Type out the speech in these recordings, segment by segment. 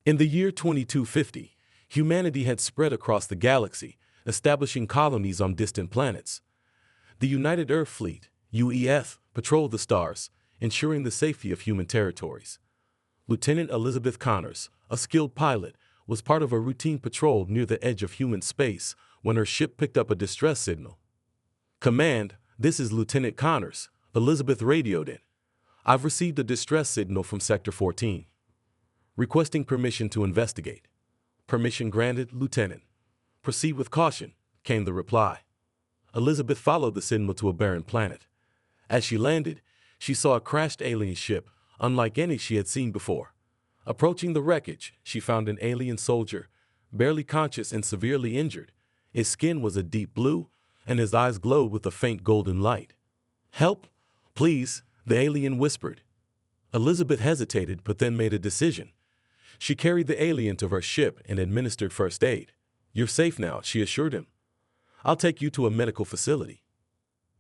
In the year 2250, humanity had spread across the galaxy, establishing colonies on distant planets. The United Earth Fleet, UEF, patrolled the stars, ensuring the safety of human territories. Lieutenant Elizabeth Connors, a skilled pilot, was part of a routine patrol near the edge of human space when her ship picked up a distress signal. "Command, this is Lieutenant Connors," Elizabeth radioed in. "I've received a distress signal from Sector 14. Requesting permission to investigate." "Permission granted, Lieutenant. Proceed with caution," came the reply. Elizabeth followed the signal to a barren planet. As she landed, she saw a crashed alien ship, unlike any she had seen before. Approaching the wreckage, she found an alien soldier, barely conscious and severely injured. His skin was a deep blue, and his eyes glowed with a faint golden light. "Help, please," the alien whispered. Elizabeth hesitated but then made a decision. She carried the alien to her ship and administered first aid. "You're safe now," she assured him. "I'll take you to a medical facility."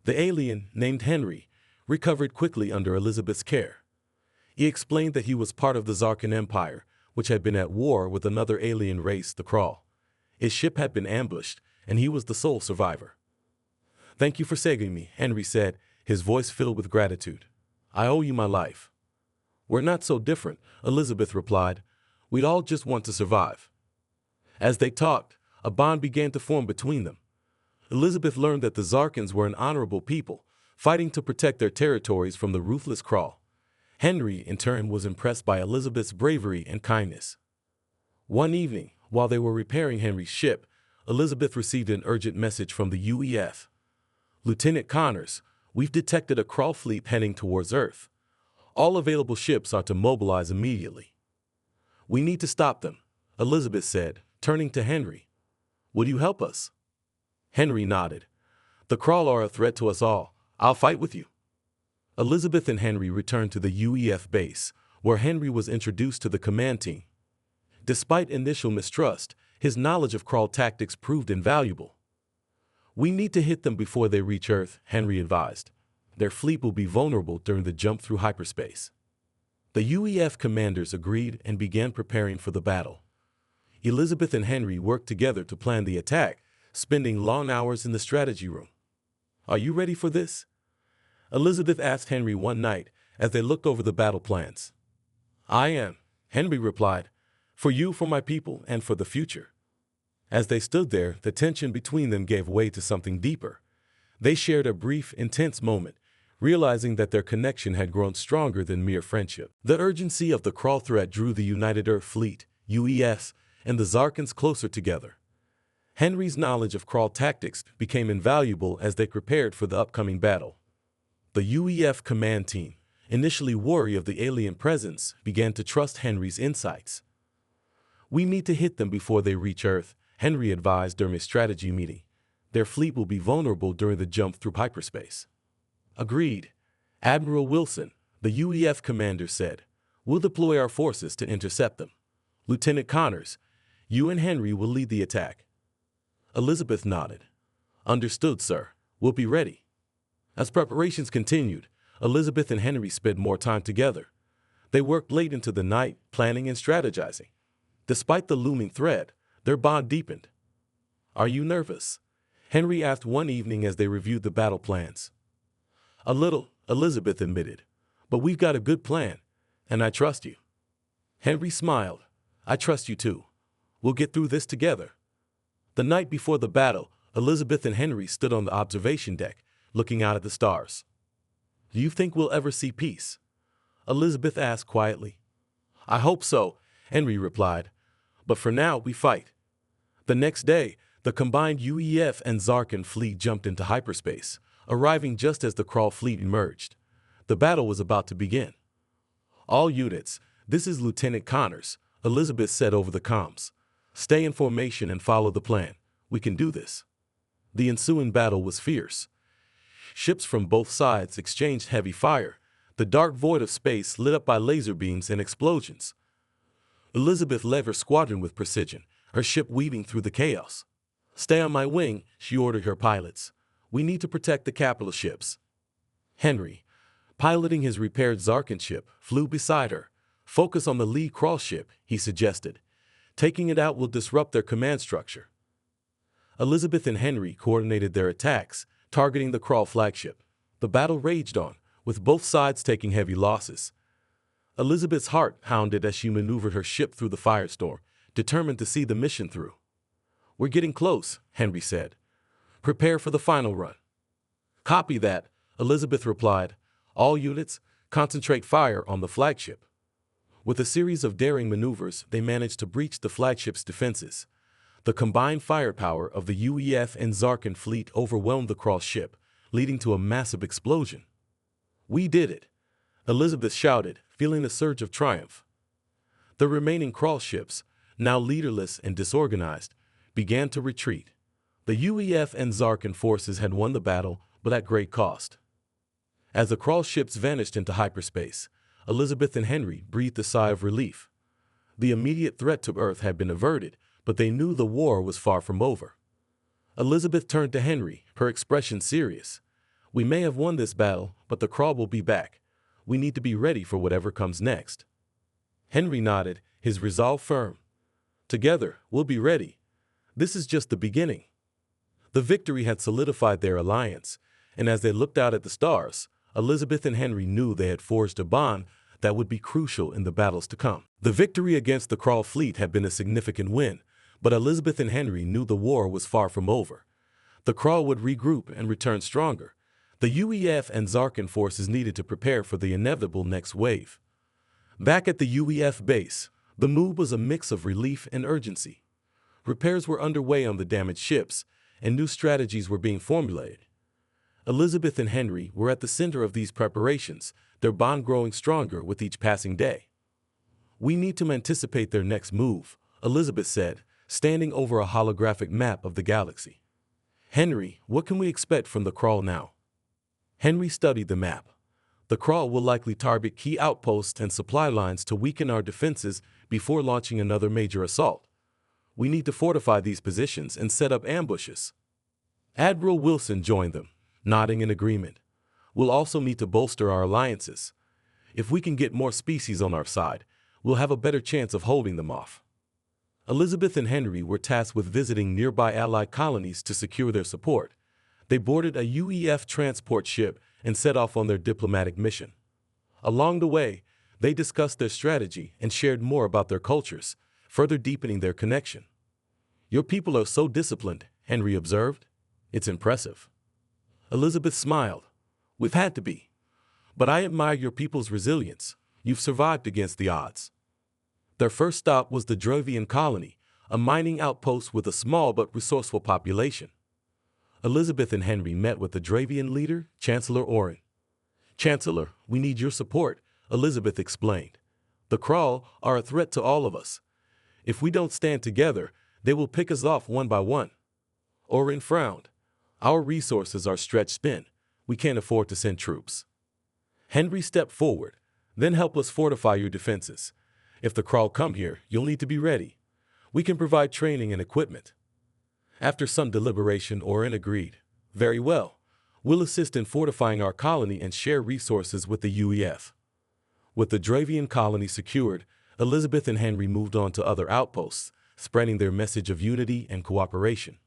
The alien, named Henry, recovered quickly under Elizabeth's care. He explained that he was part of the Zarkan Empire, which had been at war with another alien race, the Krall. His ship had been ambushed, and he was the sole survivor. "Thank you for saving me," Henry said, his voice filled with gratitude. "I owe you my life." "We're not so different," Elizabeth replied. "We'd all just want to survive." As they talked, a bond began to form between them. Elizabeth learned that the Zarkans were an honorable people, fighting to protect their territories from the ruthless Krall. Henry, in turn, was impressed by Elizabeth's bravery and kindness. One evening, while they were repairing Henry's ship, Elizabeth received an urgent message from the UEF. "Lieutenant Connors, we've detected a Krall fleet heading towards Earth. All available ships are to mobilize immediately." "We need to stop them," Elizabeth said, turning to Henry. "Would you help us?" Henry nodded. "The Krall are a threat to us all. I'll fight with you." Elizabeth and Henry returned to the UEF base, where Henry was introduced to the command team. Despite initial mistrust, his knowledge of Krall tactics proved invaluable. "We need to hit them before they reach Earth," Henry advised. "Their fleet will be vulnerable during the jump through hyperspace." The UEF commanders agreed and began preparing for the battle. Elizabeth and Henry worked together to plan the attack, spending long hours in the strategy room. "Are you ready for this?" Elizabeth asked Henry one night as they looked over the battle plans. "I am," Henry replied, "for you, for my people, and for the future." As they stood there, the tension between them gave way to something deeper. They shared a brief, intense moment, realizing that their connection had grown stronger than mere friendship. The urgency of the Krall threat drew the United Earth Fleet, UEF, and the Zarkans closer together. Henry's knowledge of Krall tactics became invaluable as they prepared for the upcoming battle. The UEF command team, initially wary of the alien presence, began to trust Henry's insights. "We need to hit them before they reach Earth," Henry advised during a strategy meeting. "Their fleet will be vulnerable during the jump through hyperspace." "Agreed." Admiral Wilson, the UEF commander, said, "We'll deploy our forces to intercept them. Lieutenant Connors, you and Henry will lead the attack." Elizabeth nodded. "Understood, sir. We'll be ready." As preparations continued, Elizabeth and Henry spent more time together. They worked late into the night, planning and strategizing. Despite the looming threat, their bond deepened. "Are you nervous?" Henry asked one evening as they reviewed the battle plans. "A little," Elizabeth admitted, "but we've got a good plan, and I trust you." Henry smiled. "I trust you too. We'll get through this together." The night before the battle, Elizabeth and Henry stood on the observation deck, looking out at the stars. "Do you think we'll ever see peace?" Elizabeth asked quietly. "I hope so," Henry replied. "But for now, we fight." The next day, the combined UEF and Zarkan fleet jumped into hyperspace, arriving just as the Krall fleet emerged. The battle was about to begin. "All units, this is Lieutenant Connors," Elizabeth said over the comms. "Stay in formation and follow the plan. We can do this." The ensuing battle was fierce. Ships from both sides exchanged heavy fire, the dark void of space lit up by laser beams and explosions. Elizabeth led her squadron with precision, her ship weaving through the chaos. "Stay on my wing," she ordered her pilots. "We need to protect the capital ships." Henry, piloting his repaired Zarkan ship, flew beside her, Focus on the lead Krall ship, he suggested. Taking it out will disrupt their command structure. Elizabeth and Henry coordinated their attacks, targeting the Krall flagship. The battle raged on, with both sides taking heavy losses. Elizabeth's heart pounded as she maneuvered her ship through the firestorm, determined to see the mission through. "We're getting close," Henry said. "Prepare for the final run." "Copy that," Elizabeth replied. "All units, concentrate fire on the flagship." With a series of daring maneuvers, they managed to breach the flagship's defenses. The combined firepower of the UEF and Zarkan fleet overwhelmed the Krall ship, leading to a massive explosion. "We did it," Elizabeth shouted, feeling a surge of triumph. The remaining Krall ships, now leaderless and disorganized, began to retreat. The UEF and Zarkan forces had won the battle, but at great cost. As the Krall ships vanished into hyperspace, Elizabeth and Henry breathed a sigh of relief. The immediate threat to Earth had been averted, but they knew the war was far from over. Elizabeth turned to Henry, her expression serious. "We may have won this battle, but the Krall will be back. We need to be ready for whatever comes next." Henry nodded, his resolve firm. "Together, we'll be ready. This is just the beginning." The victory had solidified their alliance, and as they looked out at the stars, Elizabeth and Henry knew they had forged a bond that would be crucial in the battles to come. The victory against the Krall fleet had been a significant win, but Elizabeth and Henry knew the war was far from over. The Krall would regroup and return stronger. The UEF and Zarkan forces needed to prepare for the inevitable next wave. Back at the UEF base, the mood was a mix of relief and urgency. Repairs were underway on the damaged ships, and new strategies were being formulated. Elizabeth and Henry were at the center of these preparations, their bond growing stronger with each passing day. "We need to anticipate their next move," Elizabeth said, standing over a holographic map of the galaxy. "Henry, what can we expect from the Krall now?" Henry studied the map. "The Krall will likely target key outposts and supply lines to weaken our defenses before launching another major assault. We need to fortify these positions and set up ambushes." Admiral Wilson joined them, nodding in agreement. "We'll also need to bolster our alliances. If we can get more species on our side, we'll have a better chance of holding them off." Elizabeth and Henry were tasked with visiting nearby Allied colonies to secure their support. They boarded a UEF transport ship and set off on their diplomatic mission. Along the way, they discussed their strategy and shared more about their cultures, further deepening their connection. "Your people are so disciplined," Henry observed. "It's impressive." Elizabeth smiled. "We've had to be. But I admire your people's resilience. You've survived against the odds." Their first stop was the Dravian colony, a mining outpost with a small but resourceful population. Elizabeth and Henry met with the Dravian leader, Chancellor Orin. "Chancellor, we need your support," Elizabeth explained. "The Krall are a threat to all of us. If we don't stand together, they will pick us off one by one." Orin frowned. "Our resources are stretched thin. We can't afford to send troops." Henry stepped forward. "Then help us fortify your defenses. If the Krall come here, you'll need to be ready. We can provide training and equipment." After some deliberation, Orin agreed. "Very well. We'll assist in fortifying our colony and share resources with the UEF." With the Dravian colony secured, Elizabeth and Henry moved on to other outposts, spreading their message of unity and cooperation.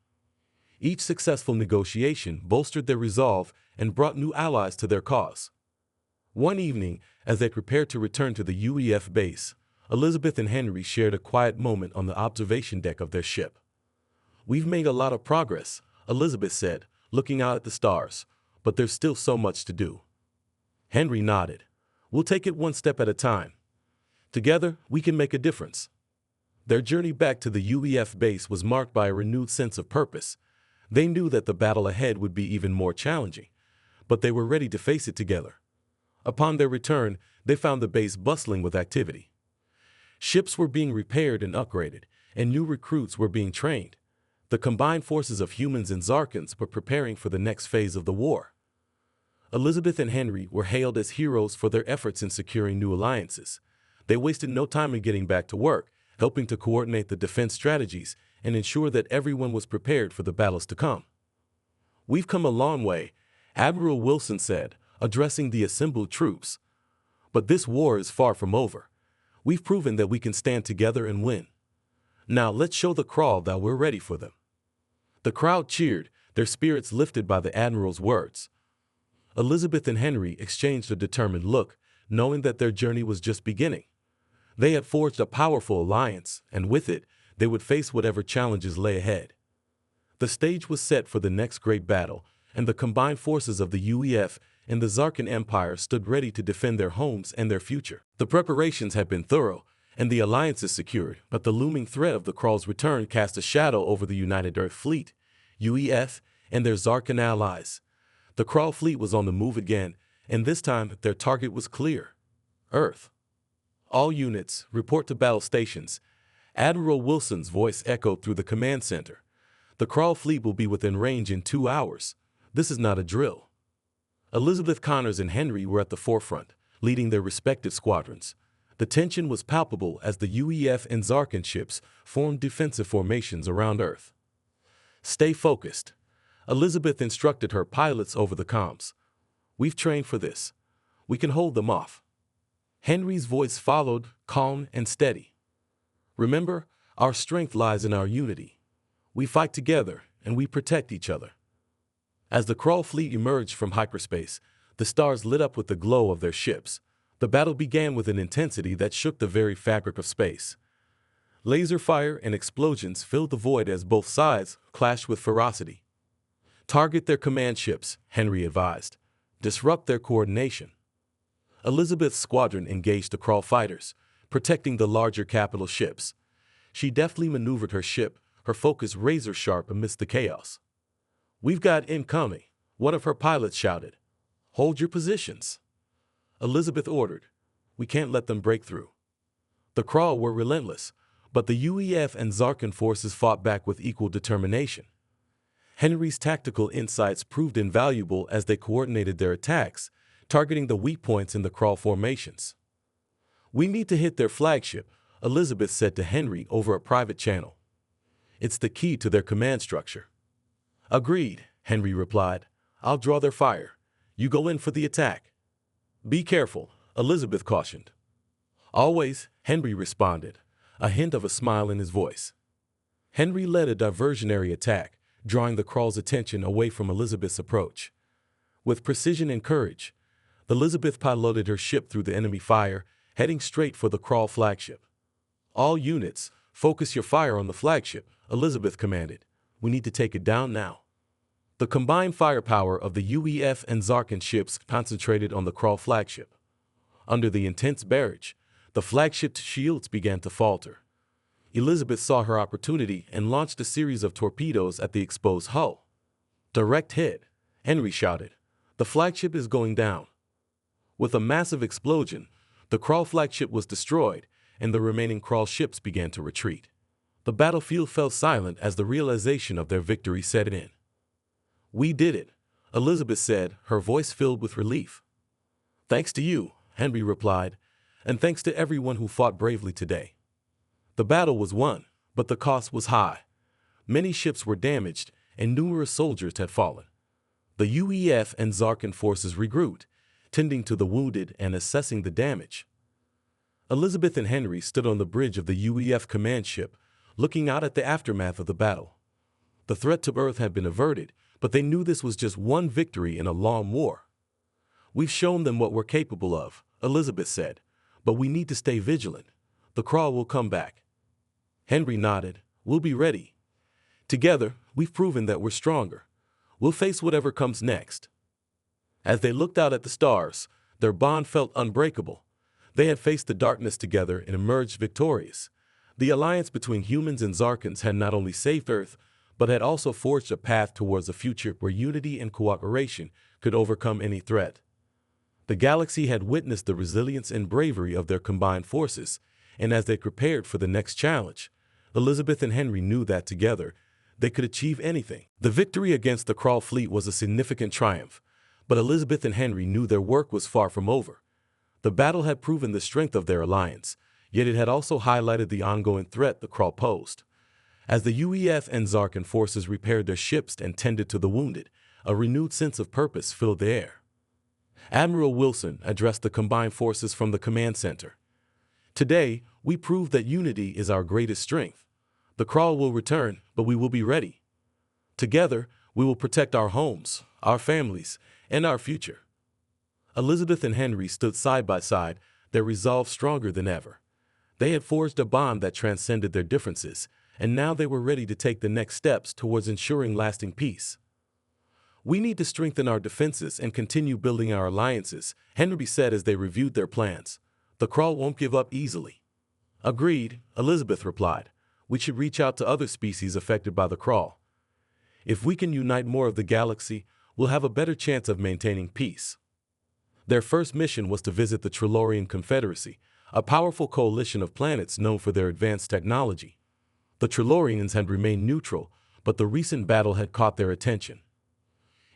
Each successful negotiation bolstered their resolve and brought new allies to their cause. One evening, as they prepared to return to the UEF base, Elizabeth and Henry shared a quiet moment on the observation deck of their ship. "We've made a lot of progress," Elizabeth said, looking out at the stars, "but there's still so much to do." Henry nodded. "We'll take it one step at a time. Together, we can make a difference." Their journey back to the UEF base was marked by a renewed sense of purpose. They knew that the battle ahead would be even more challenging, but they were ready to face it together. Upon their return, they found the base bustling with activity. Ships were being repaired and upgraded, and new recruits were being trained. The combined forces of humans and Zarkans were preparing for the next phase of the war. Elizabeth and Henry were hailed as heroes for their efforts in securing new alliances. They wasted no time in getting back to work, helping to coordinate the defense strategies and ensure that everyone was prepared for the battles to come. "We've come a long way," Admiral Wilson said, addressing the assembled troops. "But this war is far from over. We've proven that we can stand together and win. Now let's show the Krall that we're ready for them." The crowd cheered, their spirits lifted by the Admiral's words. Elizabeth and Henry exchanged a determined look, knowing that their journey was just beginning. They had forged a powerful alliance, and with it, they would face whatever challenges lay ahead. The stage was set for the next great battle, and the combined forces of the UEF and the Zarkan Empire stood ready to defend their homes and their future. The preparations had been thorough, and the alliances secured, but the looming threat of the Krall's return cast a shadow over the United Earth Fleet, UEF, and their Zarkan allies. The Krall fleet was on the move again, and this time their target was clear: Earth. "All units, report to battle stations." Admiral Wilson's voice echoed through the command center. "The Krall fleet will be within range in 2 hours. This is not a drill." Elizabeth Connors and Henry were at the forefront, leading their respective squadrons. The tension was palpable as the UEF and Zarkan ships formed defensive formations around Earth. "Stay focused," Elizabeth instructed her pilots over the comms. "We've trained for this. We can hold them off." Henry's voice followed, calm and steady. "Remember, our strength lies in our unity. We fight together, and we protect each other." As the Krall fleet emerged from hyperspace, the stars lit up with the glow of their ships. The battle began with an intensity that shook the very fabric of space. Laser fire and explosions filled the void as both sides clashed with ferocity. "Target their command ships," Henry advised. "Disrupt their coordination." Elizabeth's squadron engaged the Krall fighters, protecting the larger capital ships. She deftly maneuvered her ship, her focus razor-sharp amidst the chaos. "We've got incoming," one of her pilots shouted. "Hold your positions," Elizabeth ordered. "We can't let them break through." The Krall were relentless, but the UEF and Zarkan forces fought back with equal determination. Henry's tactical insights proved invaluable as they coordinated their attacks, targeting the weak points in the Krall formations. "We need to hit their flagship," Elizabeth said to Henry over a private channel. "It's the key to their command structure." "Agreed," Henry replied. "I'll draw their fire. You go in for the attack." "Be careful," Elizabeth cautioned. "Always," Henry responded, a hint of a smile in his voice. Henry led a diversionary attack, drawing the Krall's attention away from Elizabeth's approach. With precision and courage, Elizabeth piloted her ship through the enemy fire, heading straight for the Krall flagship. "All units, focus your fire on the flagship," Elizabeth commanded. "We need to take it down now." The combined firepower of the UEF and Zarkan ships concentrated on the Krall flagship. Under the intense barrage, the flagship's shields began to falter. Elizabeth saw her opportunity and launched a series of torpedoes at the exposed hull. "Direct hit," Henry shouted. "The flagship is going down." With a massive explosion, the Krall flagship was destroyed, and the remaining Krall ships began to retreat. The battlefield fell silent as the realization of their victory set in. "We did it," Elizabeth said, her voice filled with relief. "Thanks to you," Henry replied, "and thanks to everyone who fought bravely today." The battle was won, but the cost was high. Many ships were damaged, and numerous soldiers had fallen. The UEF and Zarkan forces regrouped, tending to the wounded and assessing the damage. Elizabeth and Henry stood on the bridge of the UEF command ship, looking out at the aftermath of the battle. The threat to Earth had been averted, but they knew this was just one victory in a long war. "We've shown them what we're capable of," Elizabeth said, "but we need to stay vigilant. The Krall will come back." Henry nodded. "We'll be ready. Together, we've proven that we're stronger. We'll face whatever comes next." As they looked out at the stars, their bond felt unbreakable. They had faced the darkness together and emerged victorious. The alliance between humans and Zarkans had not only saved Earth, but had also forged a path towards a future where unity and cooperation could overcome any threat. The galaxy had witnessed the resilience and bravery of their combined forces, and as they prepared for the next challenge, Elizabeth and Henry knew that together, they could achieve anything. The victory against the Krall fleet was a significant triumph, but Elizabeth and Henry knew their work was far from over. The battle had proven the strength of their alliance, yet it had also highlighted the ongoing threat the Krall posed. As the UEF and Zarkan forces repaired their ships and tended to the wounded, a renewed sense of purpose filled the air. Admiral Wilson addressed the combined forces from the command center. Today, we prove that unity is our greatest strength. The Krall will return, but we will be ready. Together, we will protect our homes, our families, and our future. Elizabeth and Henry stood side by side, their resolve stronger than ever. They had forged a bond that transcended their differences, and now they were ready to take the next steps towards ensuring lasting peace. "We need to strengthen our defenses and continue building our alliances," Henry said as they reviewed their plans. "The Krall won't give up easily." "Agreed," Elizabeth replied. "We should reach out to other species affected by the Krall. If we can unite more of the galaxy, we'll have a better chance of maintaining peace." Their first mission was to visit the Trellorian Confederacy, a powerful coalition of planets known for their advanced technology. The Trellorians had remained neutral, but the recent battle had caught their attention.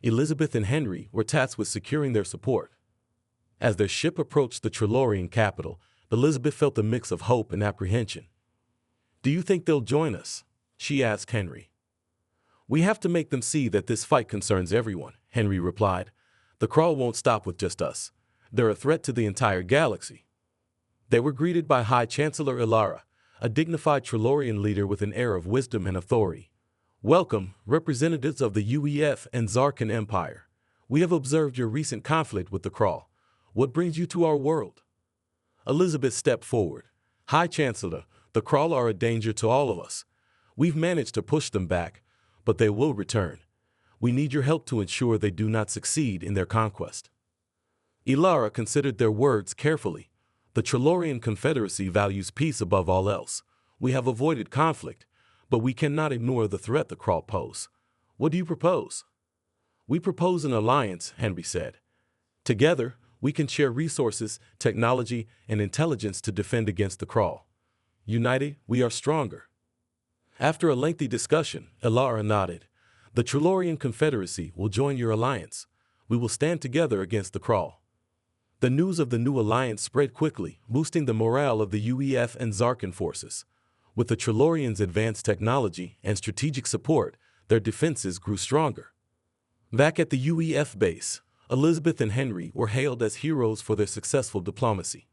Elizabeth and Henry were tasked with securing their support. As their ship approached the Trellorian capital, Elizabeth felt a mix of hope and apprehension. "Do you think they'll join us?" she asked Henry. "We have to make them see that this fight concerns everyone," Henry replied. "The Krall won't stop with just us. They're a threat to the entire galaxy." They were greeted by High Chancellor Ilara, a dignified Trellorian leader with an air of wisdom and authority. "Welcome, representatives of the UEF and Zarkan Empire. We have observed your recent conflict with the Krall. What brings you to our world?" Elizabeth stepped forward. "High Chancellor, the Krall are a danger to all of us. We've managed to push them back, but they will return. We need your help to ensure they do not succeed in their conquest." Ilara considered their words carefully. "The Trellorian Confederacy values peace above all else. We have avoided conflict, but we cannot ignore the threat the Krall pose. What do you propose?" "We propose an alliance," Henry said. "Together, we can share resources, technology, and intelligence to defend against the Krall. United, we are stronger." After a lengthy discussion, Ilara nodded. "The Trellorian Confederacy will join your alliance. We will stand together against the Krall." The news of the new alliance spread quickly, boosting the morale of the UEF and Zarkan forces. With the Trellorians' advanced technology and strategic support, their defenses grew stronger. Back at the UEF base, Elizabeth and Henry were hailed as heroes for their successful diplomacy.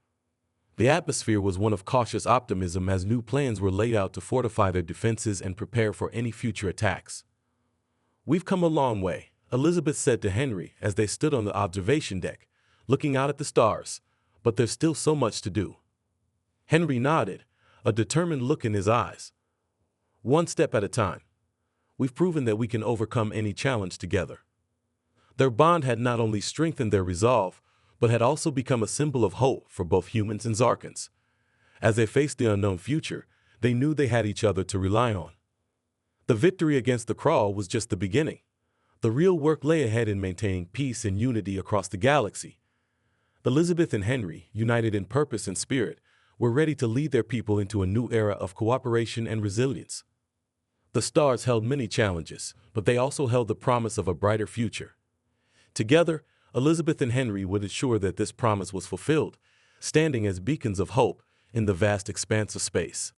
The atmosphere was one of cautious optimism as new plans were laid out to fortify their defenses and prepare for any future attacks. "We've come a long way," Elizabeth said to Henry as they stood on the observation deck, looking out at the stars, "but there's still so much to do." Henry nodded, a determined look in his eyes. "One step at a time. We've proven that we can overcome any challenge together." Their bond had not only strengthened their resolve, but had also become a symbol of hope for both humans and Zarkans. As they faced the unknown future, they knew they had each other to rely on. The victory against the Krall was just the beginning. The real work lay ahead in maintaining peace and unity across the galaxy. Elizabeth and Henry, united in purpose and spirit, were ready to lead their people into a new era of cooperation and resilience. The stars held many challenges, but they also held the promise of a brighter future. Together, Elizabeth and Henry would ensure that this promise was fulfilled, standing as beacons of hope in the vast expanse of space.